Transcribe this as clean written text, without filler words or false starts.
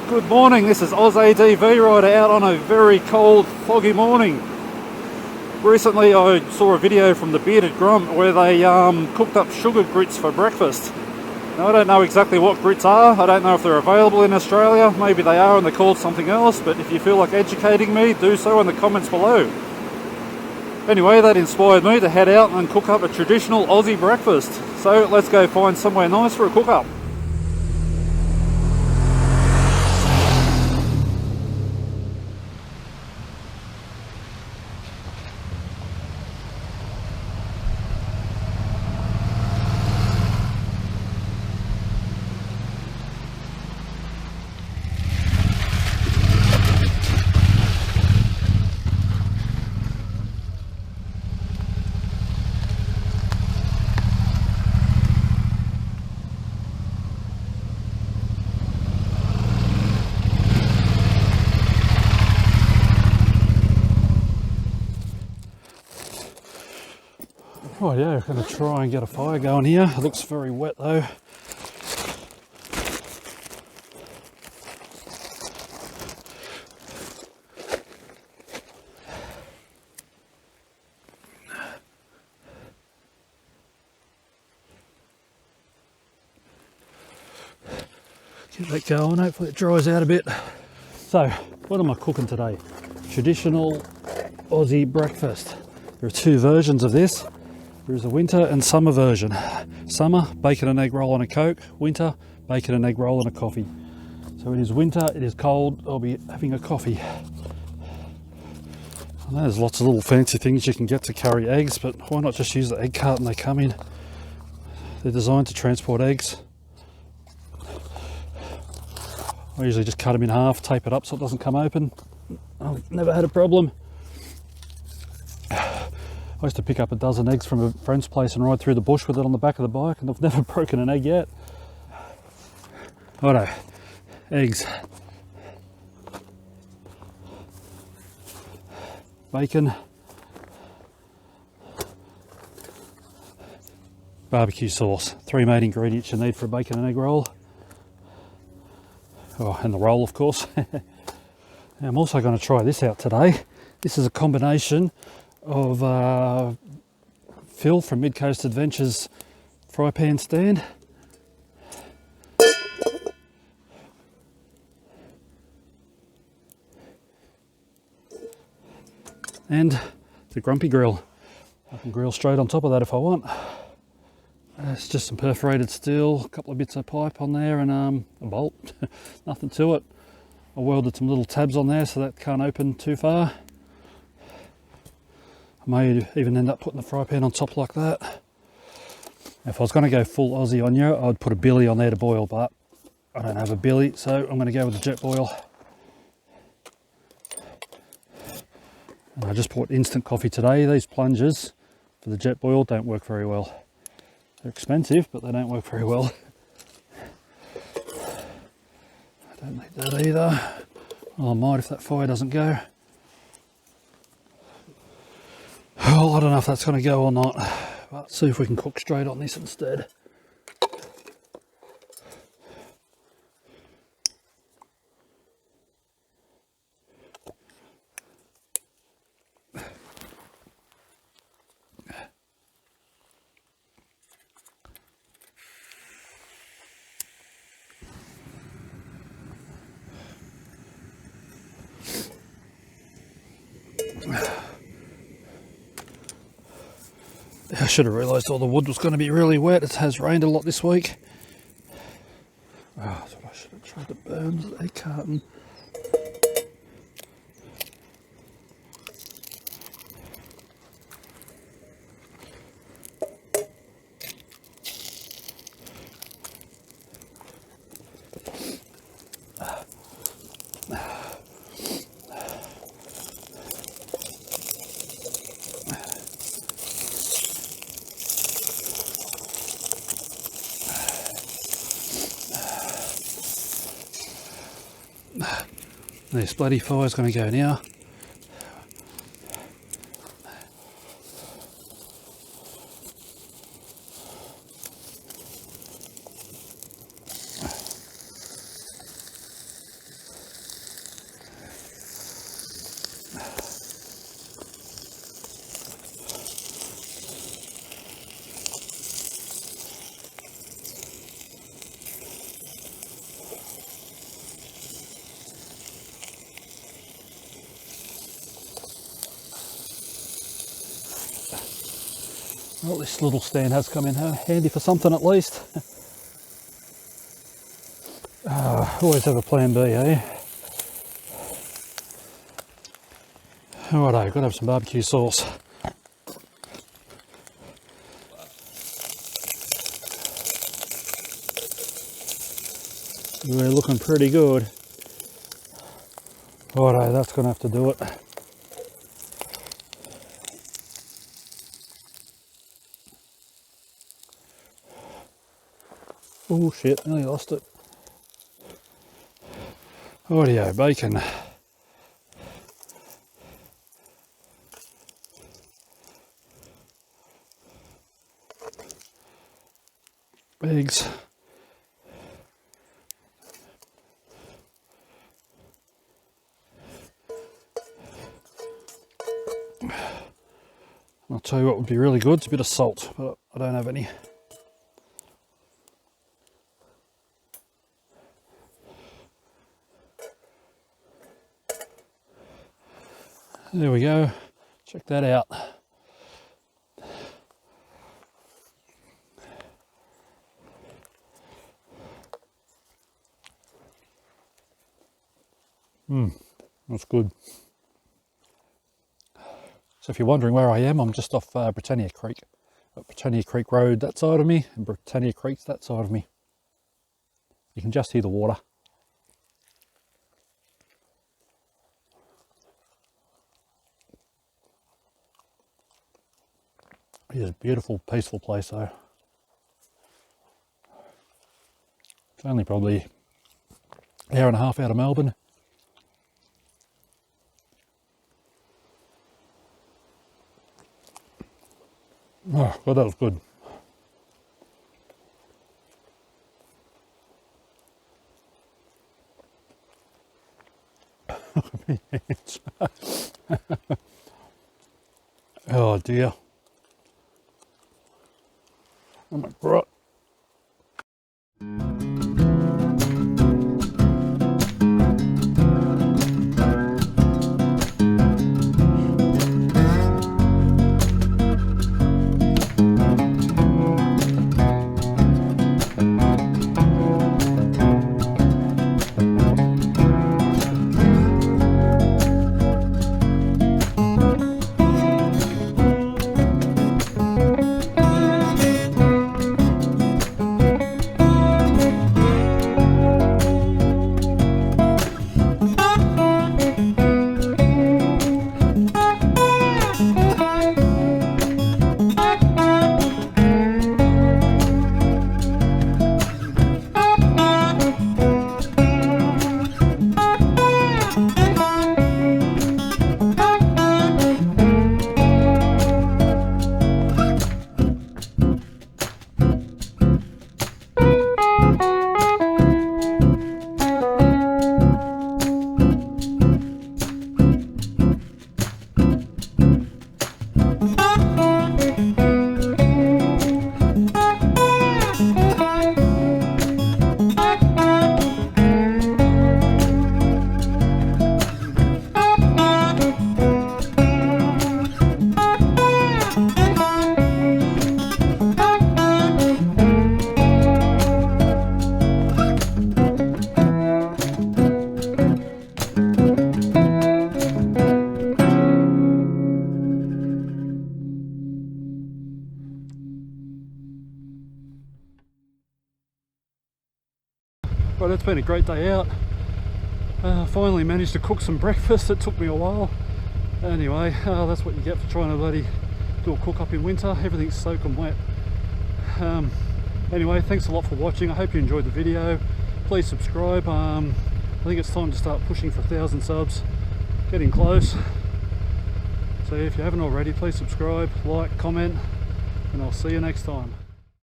Good morning, this is Aussie DV Rider out on a very cold, foggy morning. Recently I saw a video from the Bearded Grump where they cooked up sugar grits for breakfast. Now I don't know exactly what grits are, I don't know if they're available in Australia, maybe they are and they're called something else, but if you feel like educating me, do so in the comments below. Anyway, that inspired me to head out and cook up a traditional Aussie breakfast. So let's go find somewhere nice for a cook up. Right, yeah, I'm going to try and get a fire going here. It looks very wet though. Get that going, hopefully it dries out a bit. So, what am I cooking today? Traditional Aussie breakfast. There are two versions of this. There's a winter and summer version. Summer, bacon and egg roll and a Coke. Winter, bacon and egg roll and a coffee. So it is winter, it is cold, I'll be having a coffee. I know there's lots of little fancy things you can get to carry eggs, but why not just use the egg carton they come in? They're designed to transport eggs. I usually just cut them in half, tape it up so it doesn't come open. I've never had a problem. I used to pick up a dozen eggs from a friend's place and ride through the bush with it on the back of the bike, and I've never broken an egg yet. Righto, eggs, bacon, barbecue sauce. Three main ingredients you need for a bacon and egg roll. Oh, and the roll, of course. I'm also going to try this out today. This is a combination of Phil from Mid Coast Adventures fry pan stand and the Grumpy grill. I can grill straight on top of that if I want. It's just some perforated steel, a couple of bits of pipe on there and a bolt. Nothing to it. I welded some little tabs on there so that can't open too far. I may even end up putting the fry pan on top like that. If I was going to go full Aussie on you, I'd put a billy on there to boil, but I don't have a billy, so I'm going to go with the jet boil. And I just bought instant coffee today. These plungers for the jet boil don't work very well. They're expensive, but they don't work very well. I don't need that either. Well, I might if that fire doesn't go. Well, I don't know if that's going to go or not, but let's see if we can cook straight on this instead. I should have realised all the wood was going to be really wet. It has rained a lot this week. Oh, that's what I should have tried to burn the egg carton. This bloody fire's going to go now. Well, this little stand has come in handy for something at least. Always have a plan B, eh? Righto, gotta have some barbecue sauce. We're looking pretty good. Righto, that's gonna have to do it. Oh shit, nearly lost it. Audio bacon. Eggs. I'll tell you what would be really good, it's a bit of salt, but I don't have any. There we go, check that out. That's good. So if you're wondering where I am, I'm just off Britannia Creek. Britannia Creek Road that side of me, and Britannia Creek's that side of me. You can just hear the water. It is a beautiful, peaceful place though. It's only probably an hour and a half out of Melbourne. Oh, well, that was good. Oh dear. Oh my God. Well, it's been a great day out. Finally managed to cook some breakfast. It took me a while. Anyway, that's what you get for trying to bloody do a cook up in winter. Everything's soaking wet. Anyway, thanks a lot for watching. I hope you enjoyed the video. Please subscribe. I think it's time to start pushing for 1,000 subs. Getting close. So if you haven't already, please subscribe, like, comment, and I'll see you next time.